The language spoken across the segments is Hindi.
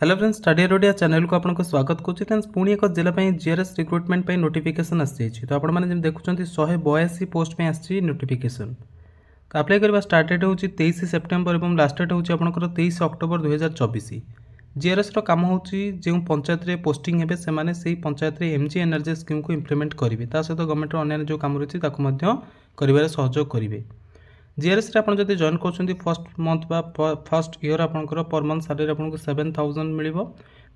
हेलो फ्रेंड्स, स्टडी रोडिया चैनल को आपको स्वागत करुच्ची। फ्रेंड्स पुणी एक जिला जीआरएस रिक्रुटमेंट नोटिफिकेशन आसी तो आपने देखुं 182 पोस्ट में आसी नोटिफिकेशन। तो अप्लाई करवा स्टार्ट डेट हूँ 23 सेप्टेम्बर और लास्ट डेट हूँ आपंकर 23 अक्टोबर 2024। जीआरएस काम हूँ जो पंचायत में पोस्टिंग हे से पंचायत एमजीएनआरजे स्कीम को इम्प्लीमेंट करेंगे। सहित गवर्नमेंट अन्य जो कम रही है सहयोग करेंगे। जीआरएस रे आपण जदि जॉइन कर फर्स्ट मंथ बा फर्स्ट ईयर आपंकर पर मंथ सैलरी आपको 7000 मिल।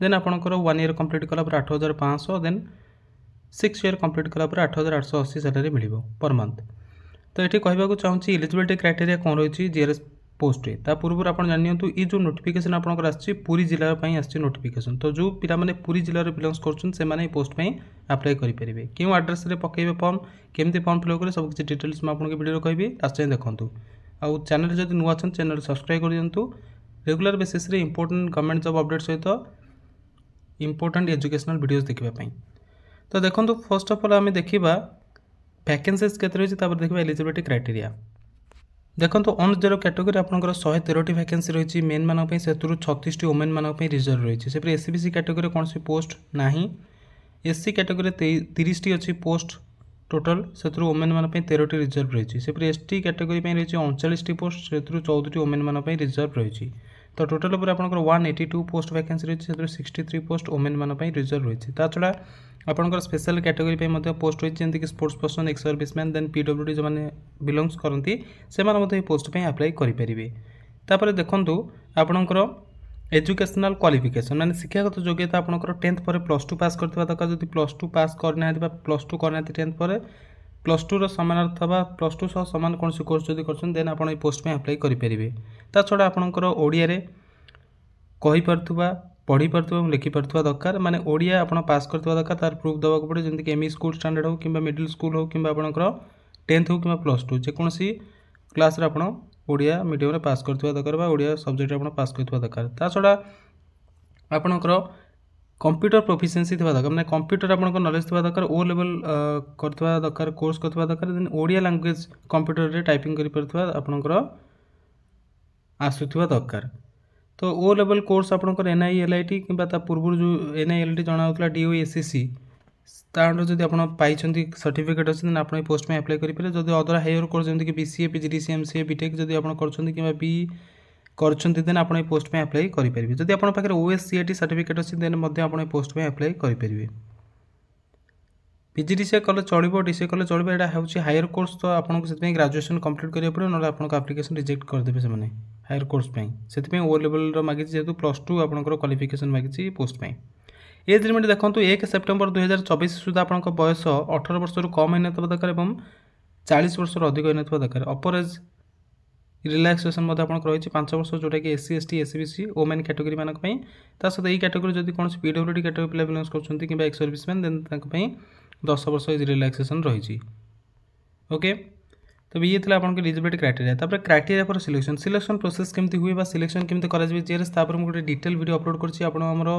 देन आपंकर 1 ईयर कंप्लीट कलापर 8500। देन 6 ईयर कंप्लीट कलापर 8880 सैलरी मिल पर मंथ। तो ये कहवाक चाहूँगी इलिजिबिलिटी क्राइटेरिया कौन रही जीआरएस पोस्ट ता पूर्व आप जानते ये जो नोटिफिकेशन आपंकर आसी पुरी जिला आसी नोटिफिकेशन। तो जो पिलाने पुरी जिले बिलंग्स कर पोस्ट अप्लाई करेंगे। क्यों आड्रेस पकेबे फॉर्म केमती फॉर्म फिल करेंगे सब किसी डिटेल्स मैं आपको वीडियो कहि लास्ट टाइम देखूँ। आउ चैनल जब नुआ अच्छा चैनल सब्सक्राइब कर दिंतु। रेगुलर बेसिस रे इंपोर्टेंट गवर्नमेंट जॉब अपडेट सहित इंपोर्टेंट एजुकेशनल वीडियोस देखापी। तो देखो फर्स्ट ऑफ ऑल आम देखा वैकेंसीज के रही देखा एलिजिबिलिटी क्राइटेरिया। देखो ऑन जेरो कैटेगरी आपंकर 113 वैकेंसी रही मेन मानी से 36 वोमेन मानी रिजर्व रही है। एससीबीसी कैटेगरी कौन सी पोस्ट ना। एससी कैटेगरी 30 अच्छी पोस्ट टोटल से वोमेन मान 13 रिजर्व रही है। एसटी कैटेगरी रही 39 पोस्ट से 14 वोमेन मान रिजर्व रही। तो टोटल उपर आपंकर 182 पोस्ट वैकेंसी रही है। 63 पोस्ट वोमेन मान रिजर्व रही है। छड़ा आपंकर स्पेशल कैटेगरी पोस्ट रही है जमीक sports person ex serviceman then PWD जो मैंने बिलंग्स करती से पोस्ट अप्लाई करेंगे। तापर देखूँ आपंकर एजुकेशनल क्वालिफिकेशन माने शिक्षागत योग्यता आपंकर 10th पर +2 पास करथिबा दरकार। जदि +2 पास करना +2 करना 10th पर +2 रो समानार्थ बा +2 सह समान कौन सी कोर्स जदि करछन देन आपण ए पोस्ट में अप्लाई करि परिबे। ता छडा आपंकर ओडिया रे कहि परथुबा पढ़ी परथुबा और लिखि परथुबा दरकार। माने ओडिया आपण पास करथुबा दरकार तार प्रूफ दबा को पड़े जेंति कि एमई स्कूल स्टैंडर्ड हो किबा मिडिल स्कूल हो किबा आपंकर 10th हो किबा +2 जे कोनसी क्लास रे आपण ओडिया मीडियम रे पास करथुबा दरकार बा ओडिया सब्जेक्ट आपण पास करथुबा दरकार। ता छडा आपणकर कंप्यूटर प्रोफिशिएंसी थिबा दरकार। माने कंप्यूटर आपणकर नॉलेज थिबा दरकार ओ लेवल करथुबा दरकार कोर्स करथुबा दरकार। देन ओडिया लैंग्वेज कंप्यूटर रे टाइपिंग करि परथुबा आपणकर आसुथिबा दरकार। तो ओ लेवल कोर्स आपणकर एनआईएलआईटी किबा ता पूर्व जो एनआईएलटी जणा होतला डीओएससीसी तांडो जदि आपण पाइछंती सर्टिफिकेट अछि देन आपण पोस्ट में अप्लाई करि पारे। जदि अदर हायर कोर्स जेंति कि बीसीए पीजीडीसी एमसीए बीटेक जदि आपण करछंती किबा बी करछंती देन आपण पोस्ट में अप्लाई करि परिबे। जदि आपण पाखरे ओएससीआईटी सर्टिफिकेट अछि देन मध्ये आपण पोस्ट में अप्लाई करि परिबे। पीजीडीसी कले चलिबो डीसीए कले चलिबो एटा होछि हायर कोर्स। तो आपण को सेति ग्रेजुएशन कंप्लीट करिया पड़े न आपण को एप्लीकेशन रिजेक्ट कर देबे से माने हायर कोर्स पई। सेति ओ लेवल रो मागिछि जेतु +2 आपनकर क्वालिफिकेशन मागिछि पोस्ट पई। एज लिमिट देखो 1 सेप्टेम्बर 2024 सुधा आपंक बयस 18 वर्ष कम होना दरकार और 40 वर्ष अधिक होना दरकार। अपर एज रिलैक्सेशन रही 5 वर्ष जोटा कि SC ST SCBC women category मानक ता सहित यही कैटेगरी जब कौन पीडब्ल्यूडी कैटेगरी पिला बिलंग्स कर एक्स सर्विसमैन देन 10 वर्ष एज रिलैक्सेशन रही। ओके, तो ये थी आपको एलिजिबिलिटी क्राइटेरिया। तापर क्राइटेरिया फॉर सिलेक्शन प्रोसेस केमती हुए सिलेक्शन केमती करा जीआरएस तापर मुझे डिटेल वीडियो अपलोड करछि। आपण हमर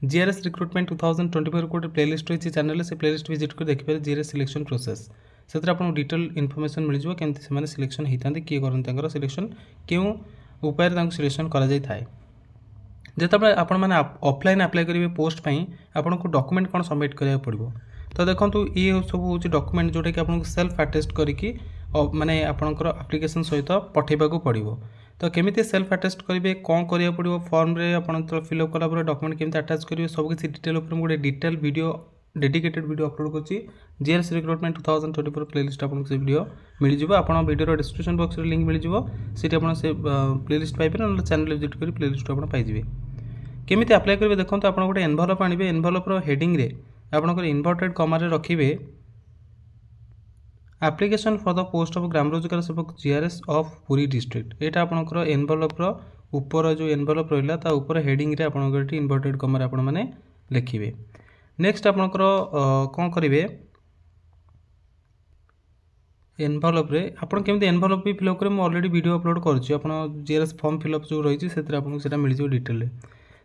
जीआरएस रिक्रुटमेंट 2024 गोटे प्लेलिस्ट रही चैनल से प्लेलिस्ट विजिट कर देखिए जीआरएस सिलेक्शन प्रोसेस से आपको डिटेल इनफॉरमेशन मिल जाए केमती से सिलेक्शन होता है किए करते सिलेक्शन क्यों उपाय सिलेक्शन करा जाय थाए। जिते आपण मैंने ऑफलाइन अप्लाई करेंगे पोस्ट पाई आपन को डॉक्यूमेंट कौन सबमिट करा पड़ो। तो देखो ये सब हूँ डॉक्यूमेंट जोटा कि आपको सेल्फ अटेस्ट करिकी माने आपनकर एप्लिकेशन सहित पठेबाकू पड़ो। तो केमिति सेल्फ अटेस्ट करेंगे कौन करिया पड़ो फॉर्म रे आपन तो फिलअप कला पर डॉक्यूमेंट केमिति अटैच करेंगे सब किसी डिटेल ऊपर गोटे detail video dedicated video upload करछि। जीआरएस रिक्रुटमेंट 2024 प्लेलिस्ट आपन से वीडियो मिल जिवो। आपन वीडियो डिस्क्रिप्शन बॉक्स रे लिंक मिल जिवो सीटी आपन से प्लेलिस्ट पाइ पर न चैनल विजिट करी प्लेलिस्ट आपन पाइ जिवे। केमिति अप्लाई करेंगे देखो तो आपन गोटे एनवेलप आनिबे एनवेलप रो हेडिंग रे आपन इन्वर्टेड कॉमा रे रखिबे application for the post of Gram Rozgar Sevak GRS of Puri district. यहाँ आपंकर एनवेलप ऊपर जो एनवेलप रहा ता ऊपर हेडिंग रे आपंकर इन्वर्टेड कॉमा रे आपण माने लिखिबे। नेक्स्ट आपंकर कौन करेंगे एनवेलप रे आपन केमती एनवेलप भी फिलअप करेंगे ऑलरेडी वीडियो अपलोड करछि। आपन जीआरएस फॉर्म फिलअप जो रही है आपको सेटा मिल जाए डिटेल।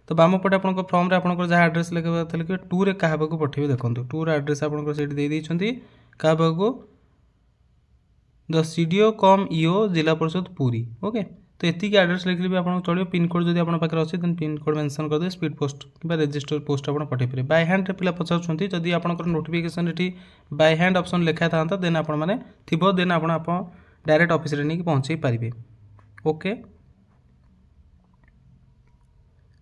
तो बाम पटे आपन फॉर्म रे आपन जहाँ एड्रेस लिखे टू रे क्या पठेबे देखो टू रे एड्रेस आपन से दे देइछंती क्या द सीडीओ कम ईओ जिला परिषद पुरी। ओके, तो एतिक एड्रेस लिखले भी आपको चलो पिनकोड जब आप पाखे अच्छे देन पिनकोड मेंशन करदे स्पीड पोस्ट कि रजिस्टर पोस्ट आप पठे पारे बाय हैंड पिला पचार जदि आप नोटिफिकेशन ये बाय हैंड ऑप्शन लिखा था देन आपने थो देन आप डायरेक्ट ऑफिस रे नहीं पहुँचे पारे ओके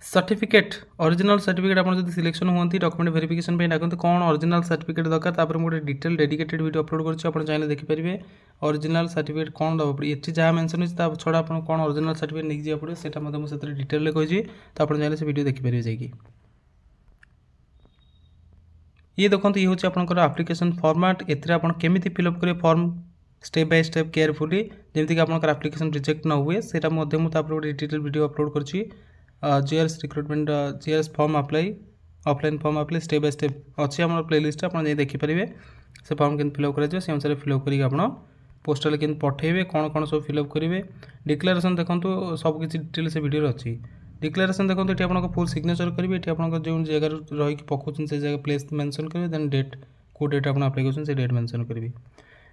सर्टिफिकेट ओरिजिनल सर्टिफिकेट आप जब सिलेक्शन होती डॉक्यूमेंट वेरिफिकेशन पे डाकते कौन ओरिजिनल सर्टिफिकेट दरकार गोटे डिटेल डेडिकेटेड वीडियो अपलोड कर चाहिए देखिपारे ओरिजिनल सर्टिफिकेट कौन दवा पड़े ये जहाँ मेंशन होता छड़ा आप कौन ओरिजिनल सर्टिफिकेट नहीं जावा पड़े सेटा मुझे डिटेल कही तो आप चाहिए से वीडियो देखिपारे जाकि ये देखो ये हूँ आपंकर आप्लिकेसन फॉर्मेट एम केमी फिलअप करेंगे form step by step carefully जमीक आप आप्लिकेसन रिजेक्ट न हुए से गोटे डिटेल वीडियो अपलोड कर GRS recruitment GRS form apply offline form apply step by step अच्छी आम प्लेलिस्ट आप देखिपारे से फॉर्म के फिलअप कर अनुसार फिलअप कर पोस्टाल के पठेबे कौन कौन सब फिलअप करेंगे डिक्लेरेशन देखो सब किसी डिटेल से वीडियो अच्छी डिक्लेरेशन देखो ये आप फुल सिग्नेचर करेंगे ये आप जो जगह रही पकाउन से जगह प्लेस मेंशन करेंगे देन डेट को डेट आप अप्लाई कर डेट मेंशन करेंगे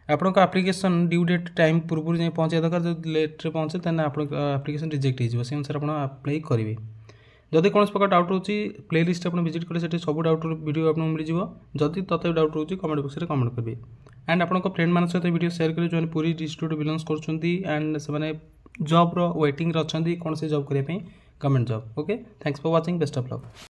आपको आप्लिकेसन ड्यू डेट टाइम पूर्व जाए पहुँचा दरकार जो लेट्रे पहुँचे देन आप आप्लिकेसन रिजेक्ट हो अनुसार आप अप्लाई करेंगे जदि कौन प्रकार डाउट रोचे प्लेलिस्ट आप विजिट करेंगे सब डाउट वीडियो आपको मिल जदि तथा डाउट रोचे कमेंट बॉक्स में कमेंट करेंगे एंड आप फ्रेंड मान सहित वीडियो शेयर करेंगे जो पूरी डिस्ट्रिक्ट बिलोंग्स कर से जॉब वेटिंग अच्छा कौन से जॉब करने government job okay thanks for watching best of luck.